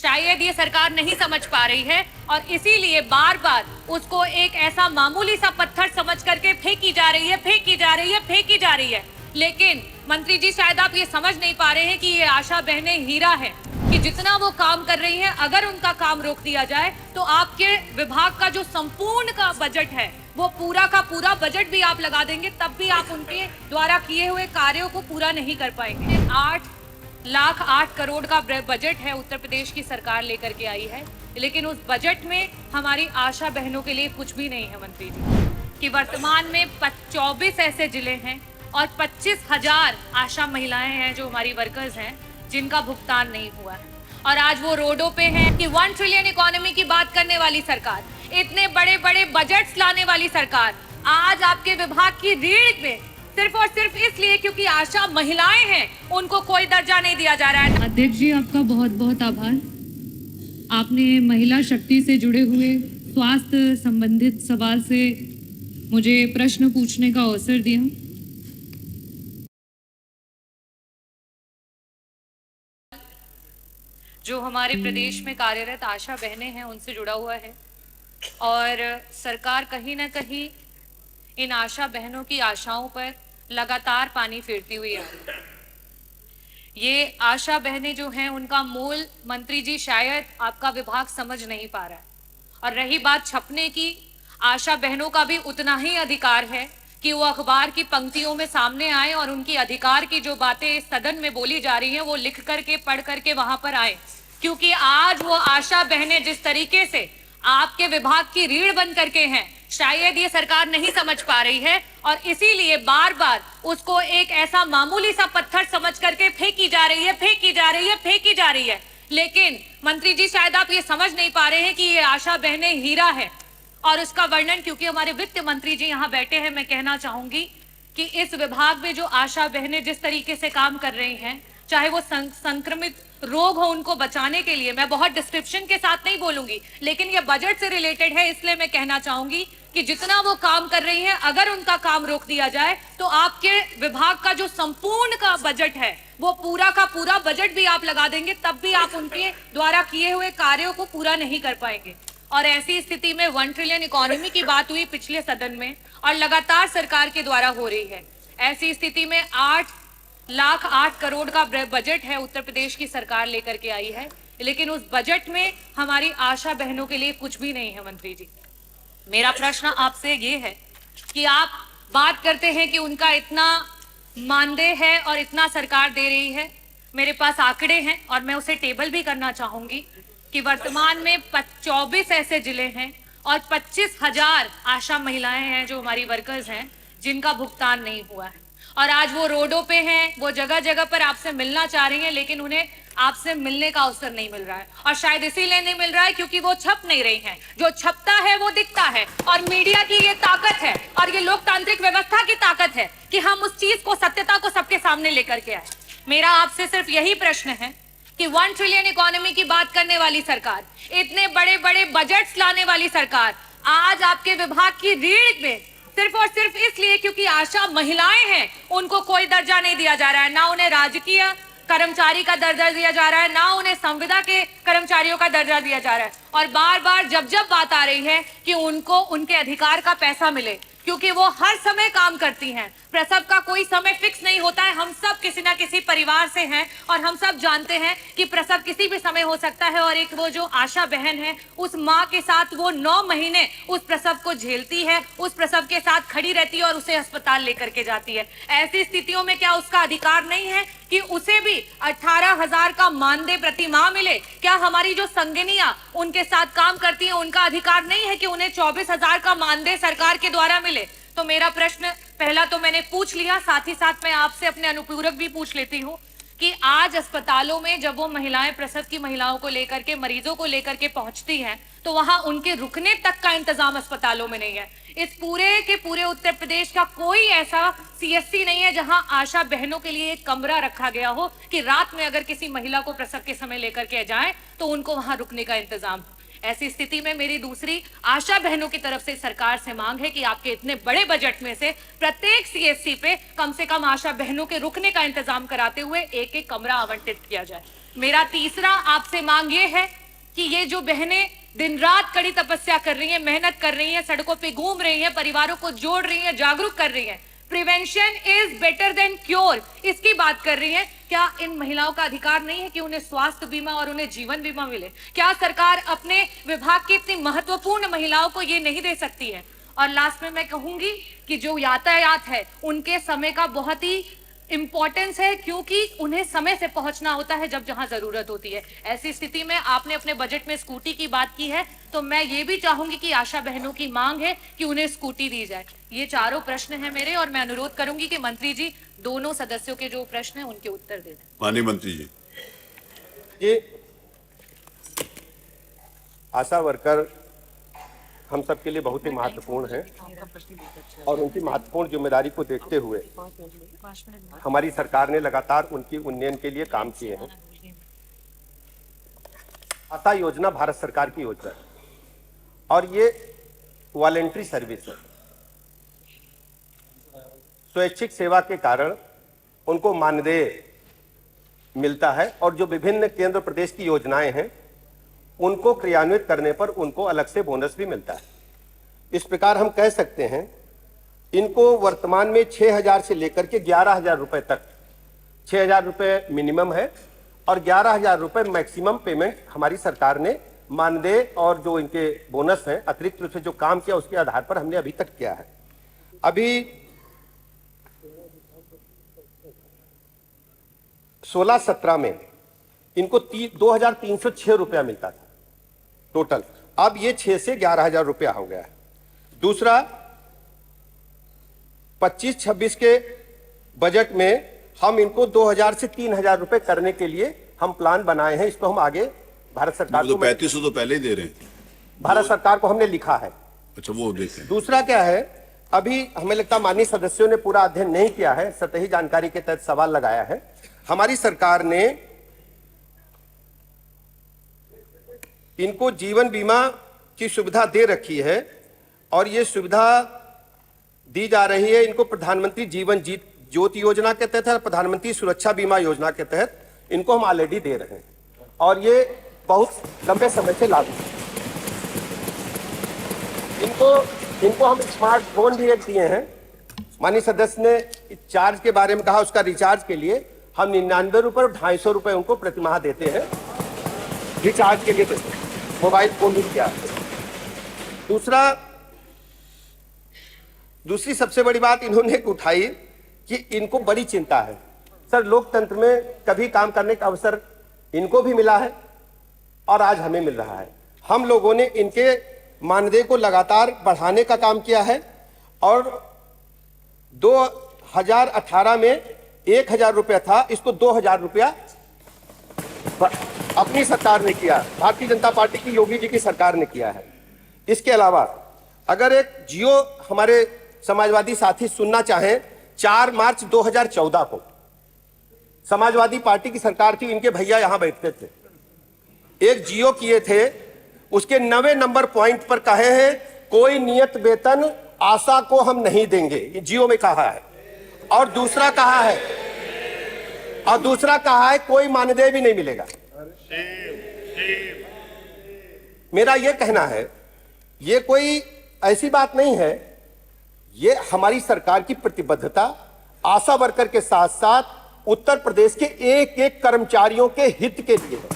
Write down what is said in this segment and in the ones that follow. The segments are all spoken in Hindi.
शायद ये सरकार नहीं समझ पा रही है और इसीलिए बार बार उसको एक ऐसा मामूली सा पत्थर समझ करके फेंकी जा रही है, फेंकी जा रही है, फेंकी जा रही है। लेकिन मंत्री जी शायद आप ये समझ नहीं पा रहे हैं कि ये आशा बहनें हीरा है, कि जितना वो काम कर रही हैं, अगर उनका काम रोक दिया जाए तो आपके विभाग का जो संपूर्ण का बजट है वो पूरा का पूरा बजट भी आप लगा देंगे, तब भी आप उनके द्वारा किए हुए कार्यों को पूरा नहीं कर पाएंगे। 8,08,00,000 का बजट है उत्तर प्रदेश की सरकार लेकर के आई है, लेकिन उस बजट में हमारी आशा बहनों के लिए कुछ भी नहीं है मंत्री जी। कि वर्तमान में 24 ऐसे जिले हैं और 25,000 आशा महिलाएं हैं जो हमारी वर्कर्स हैं जिनका भुगतान नहीं हुआ है। और आज वो रोडों पे हैं कि 1 ट्रिलियन इकोनॉमी की बात करने वाली सरकार, इतने बड़े बड़े बजट्स लाने वाली सरकार, आज आपके विभाग की रीढ़ में सिर्फ और सिर्फ इसलिए क्योंकि आशा महिलाएं हैं उनको कोई दर्जा नहीं दिया जा रहा है। अध्यक्ष जी, आपका बहुत बहुत आभार। आपने महिला शक्ति से जुड़े हुए स्वास्थ्य संबंधित सवाल से मुझे प्रश्न पूछने का अवसर दिया। जो हमारे प्रदेश में कार्यरत आशा बहनें हैं उनसे जुड़ा हुआ है और सरकार कहीं ना कहीं इन आशा बहनों की आशाओं पर लगातार पानी फेरती हुई है। ये आशा बहनें जो हैं उनका मूल मंत्री जी शायद आपका विभाग समझ नहीं पा रहा है। और रही बात छपने की, आशा बहनों का भी उतना ही अधिकार है कि वो अखबार की पंक्तियों में सामने आए और उनकी अधिकार की जो बातें इस सदन में बोली जा रही हैं वो लिख करके पढ़ करके वहां पर आए, क्योंकि आज वो आशा बहनें जिस तरीके से आपके विभाग की रीढ़ बन करके हैं, शायद ये सरकार नहीं समझ पा रही है और इसीलिए बार बार उसको एक ऐसा मामूली सा पत्थर समझ करके फेंकी जा रही है, फेंकी जा रही है, फेंकी जा रही है। लेकिन मंत्री जी शायद आप ये समझ नहीं पा रहे हैं कि ये आशा बहनें हीरा है और उसका वर्णन, क्योंकि हमारे वित्त मंत्री जी यहाँ बैठे हैं, मैं कहना चाहूंगी कि इस विभाग में जो आशा बहनें जिस तरीके से काम कर रही हैं, चाहे वो संक्रमित रोग हो उनको बचाने के लिए, मैं बहुत डिस्क्रिप्शन के साथ नहीं बोलूंगी, लेकिन ये बजट से रिलेटेड है, इसलिए मैं कहना चाहूंगी कि जितना वो काम कर रही हैं, अगर उनका काम रोक दिया जाए तो आपके विभाग का जो संपूर्ण का बजट है वो पूरा का पूरा बजट भी आप लगा देंगे, तब भी आप उनके द्वारा किए हुए कार्यों को पूरा नहीं कर पाएंगे। और ऐसी स्थिति में 1 ट्रिलियन इकोनॉमी की बात हुई पिछले सदन में और लगातार सरकार के द्वारा हो रही है। ऐसी स्थिति में 8,08,00,000 का बजट है उत्तर प्रदेश की सरकार लेकर के आई है, लेकिन उस बजट में हमारी आशा बहनों के लिए कुछ भी नहीं है मंत्री जी। मेरा प्रश्न आपसे ये है कि आप बात करते हैं कि उनका इतना मानदेय है और इतना सरकार दे रही है। मेरे पास आंकड़े हैं और मैं उसे टेबल भी करना चाहूंगी कि वर्तमान में 24 ऐसे जिले हैं और 25,000 आशा महिलाएं हैं जो हमारी वर्कर्स हैं जिनका भुगतान नहीं हुआ है। और आज वो रोडों पे हैं, वो जगह जगह पर आपसे मिलना चाह रही हैं, लेकिन उन्हें आपसे मिलने का अवसर नहीं मिल रहा है। और शायद इसीलिए नहीं मिल रहा है क्योंकि वो छप नहीं रही हैं। जो छपता है वो दिखता है और मीडिया की ये ताकत है और ये लोकतांत्रिक व्यवस्था की ताकत है कि हम उस चीज को, सत्यता को सबके सामने लेकर के आए। मेरा आपसे सिर्फ यही प्रश्न है कि 1 ट्रिलियन इकोनॉमी की बात करने वाली सरकार, इतने बड़े बड़े बजट्स लाने वाली सरकार, आज आपके विभाग की रीढ़ में सिर्फ और सिर्फ इसलिए क्योंकि आशा महिलाएं हैं उनको कोई दर्जा नहीं दिया जा रहा है, ना उन्हें राजकीय कर्मचारी का दर्जा दिया जा रहा है, ना उन्हें संविदा के कर्मचारियों का दर्जा दिया जा रहा है। और बार बार जब बात आ रही है कि उनको उनके अधिकार का पैसा मिले, क्योंकि वो हर समय काम करती हैं, प्रसव का कोई समय फिक्स नहीं होता है। हम सब किसी ना किसी परिवार से हैं और हम सब जानते हैं कि प्रसव किसी भी समय हो सकता है। और एक वो जो आशा बहन है, उस माँ के साथ वो 9 महीने उस प्रसव को झेलती है, उस प्रसव के साथ खड़ी रहती है और उसे अस्पताल लेकर के जाती है। ऐसी स्थितियों में क्या उसका अधिकार नहीं है कि उसे भी 18,000 का मानदेय प्रति माह मिले? क्या हमारी जो संगिनियां उनके साथ काम करती हैं उनका अधिकार नहीं है कि उन्हें 24,000 का मानदेय सरकार के द्वारा मिले? तो मेरा प्रश्न पहला तो मैंने पूछ लिया, साथ ही साथ मैं आपसे अपने अनुपूरक भी पूछ लेती हूँ कि आज अस्पतालों में जब वो महिलाएं प्रसव की महिलाओं को लेकर के, मरीजों को लेकर के पहुंचती हैं, तो वहां उनके रुकने तक का इंतजाम अस्पतालों में नहीं है। इस पूरे के पूरे उत्तर प्रदेश का कोई ऐसा सीएससी नहीं है जहां आशा बहनों के लिए एक कमरा रखा गया हो कि रात में अगर किसी महिला को प्रसव के समय लेकर के जाए तो उनको वहां रुकने का इंतजाम हो। ऐसी स्थिति में मेरी दूसरी आशा बहनों की तरफ से सरकार से मांग है कि आपके इतने बड़े बजट में से प्रत्येक सीएससी पे कम से कम आशा बहनों के रुकने का इंतजाम कराते हुए एक-एक कमरा आवंटित किया जाए। मेरा तीसरा आपसे मांग ये है कि ये जो बहनें दिन रात कड़ी तपस्या कर रही हैं, मेहनत कर रही हैं, सड़कों पे घूम रही हैं, परिवारों को जोड़ रही हैं, जागरूक कर रही हैं, prevention is better than cure, इसकी बात कर रही हैं, क्या इन महिलाओं का अधिकार नहीं है कि उन्हें स्वास्थ्य बीमा और उन्हें जीवन बीमा मिले? क्या सरकार अपने विभाग की इतनी महत्वपूर्ण महिलाओं को ये नहीं दे सकती है? और लास्ट में मैं कहूंगी कि जो यातायात है उनके समय का बहुत ही इंपॉर्टेंस है, क्योंकि उन्हें समय से पहुंचना होता है जब जहां जरूरत होती है। ऐसी स्थिति में आपने अपने बजट में स्कूटी की बात की है, तो मैं ये भी चाहूंगी कि आशा बहनों की मांग है कि उन्हें स्कूटी दी जाए। ये चारों प्रश्न हैं मेरे, और मैं अनुरोध करूंगी कि मंत्री जी दोनों सदस्यों के जो प्रश्न हैं उनके उत्तर दे दें। माननीय मंत्री जी। ये आशा वर्कर हम सबके लिए बहुत ही महत्वपूर्ण है, और उनकी महत्वपूर्ण जिम्मेदारी को देखते हुए हमारी सरकार ने लगातार उनकी उन्नयन के लिए काम किए हैं। आशा योजना भारत सरकार की योजना है, और ये वॉलेंट्री सर्विस है। स्वैच्छिक सेवा के कारण उनको मानदेय मिलता है, और जो विभिन्न केंद्र प्रदेश की योजनाएं हैं उनको क्रियान्वित करने पर उनको अलग से बोनस भी मिलता है। इस प्रकार हम कह सकते हैं इनको वर्तमान में 6,000 से लेकर के 11,000 रुपए तक, 6,000 रुपए मिनिमम है और 11,000 रुपए मैक्सिमम पेमेंट हमारी सरकार ने मानदेय और जो इनके बोनस हैं अतिरिक्त रूप से जो काम किया उसके आधार पर हमने अभी तक किया है। अभी 16-17 में इनको 2,306 रुपया मिलता था टोटल, अब ये 6 से 11,000 रुपया हो गया है। दूसरा 25-26 के बजट में हम इनको 2,000 से 3,000 रुपए करने के लिए हम प्लान बनाए हैं। इसको हम आगे भारत सरकार को 3500 तो पहले ही दे रहे हैं, भारत सरकार को हमने लिखा है। अच्छा वो देखें। दूसरा क्या है, अभी हमें लगता है माननीय सदस्यों ने पूरा अध्ययन नहीं किया है, सतही जानकारी के तहत सवाल लगाया है। हमारी सरकार ने इनको जीवन बीमा की सुविधा दे रखी है, और ये सुविधा दी जा रही है इनको प्रधानमंत्री जीवन ज्योति योजना के तहत, प्रधानमंत्री सुरक्षा बीमा योजना के तहत इनको हम ऑलरेडी दे रहे हैं, और ये बहुत लंबे समय से लागू है। इनको हम स्मार्टफोन भी एक दिए हैं। माननीय सदस्य ने चार्ज के बारे में कहा, उसका रिचार्ज के लिए हम 99 रुपए और 250 रुपए उनको प्रतिमाह देते हैं, रिचार्ज के लिए देते हैं, मोबाइल फोन भी किया। दूसरी सबसे बड़ी बात इन्होंने उठाई कि इनको बड़ी चिंता है। सर, लोकतंत्र में कभी काम करने का अवसर इनको भी मिला है और आज हमें मिल रहा है। हम लोगों ने इनके मानदेय को लगातार बढ़ाने का काम किया है, और 2018 में 1,000 रुपया था, इसको 2,000 रुपया अपनी सरकार ने किया, भारतीय जनता पार्टी की योगी जी की सरकार ने किया है। इसके अलावा अगर एक जियो हमारे समाजवादी साथी सुनना चाहें, 4 मार्च 2014 को समाजवादी पार्टी की सरकार थी, इनके भैया यहां बैठते थे, एक जियो किए थे, उसके 90 नंबर पॉइंट पर कहे हैं कोई नियत वेतन आशा को हम नहीं देंगे, ये जियो में कहा है। और दूसरा कहा है कोई मानदेय भी नहीं मिलेगा। मेरा यह कहना है ये कोई ऐसी बात नहीं है, ये हमारी सरकार की प्रतिबद्धता आशा वर्कर के साथ साथ उत्तर प्रदेश के एक एक कर्मचारियों के हित के लिए है।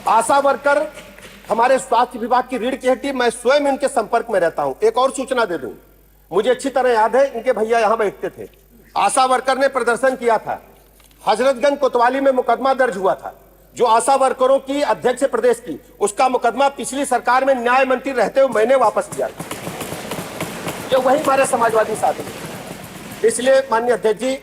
आशा वर्कर हमारे स्वास्थ्य विभाग की रीढ़ की हड्डी, मैं स्वयं इनके संपर्क में रहता हूं। एक और सूचना दे दूं, मुझे अच्छी तरह याद है, इनके भैया यहां बैठते थे, आशा वर्कर ने प्रदर्शन किया था, हजरतगंज कोतवाली में मुकदमा दर्ज हुआ था, जो आशा वर्करों की अध्यक्ष प्रदेश की, उसका मुकदमा पिछली सरकार में न्याय मंत्री रहते हुए मैंने वापस लिया था। ये वही हमारे समाजवादी साथी। इसलिए माननीय अध्यक्ष जी,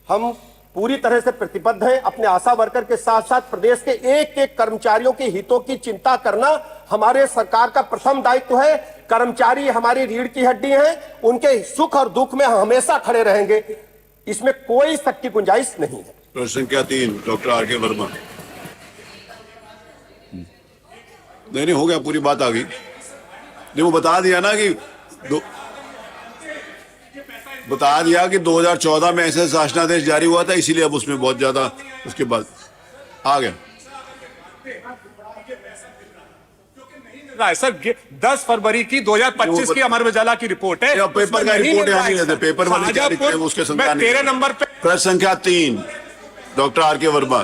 हम पूरी तरह से प्रतिबद्ध हैं, अपने आशा वर्कर के साथ साथ प्रदेश के एक एक कर्मचारियों के हितों की चिंता करना हमारे सरकार का प्रथम दायित्व है। कर्मचारी हमारी रीढ़ की हड्डी हैं, उनके सुख और दुख में हम हमेशा खड़े रहेंगे, इसमें कोई शक की गुंजाइश नहीं है। प्रश्न संख्या 3 डॉक्टर आर.के. वर्मा। नहीं हो गया, पूरी बात आ गई। नहीं, वो बता दिया ना कि बता दिया कि 2014 में ऐसा शासनादेश जारी हुआ था, इसीलिए अब उसमें बहुत ज्यादा उसके बाद आ गया। रहा है सर। 10 फरवरी की 2025 की अमर उजाला की रिपोर्ट है। ये पेपर का रिपोर्ट यहाँ नहीं लेते, पेपर वाले क्या लिखते हैं उसके संज्ञान नहीं 13 लेते। नंबर पे प्रश्न संख्या 3 डॉक्टर आर के वर्मा।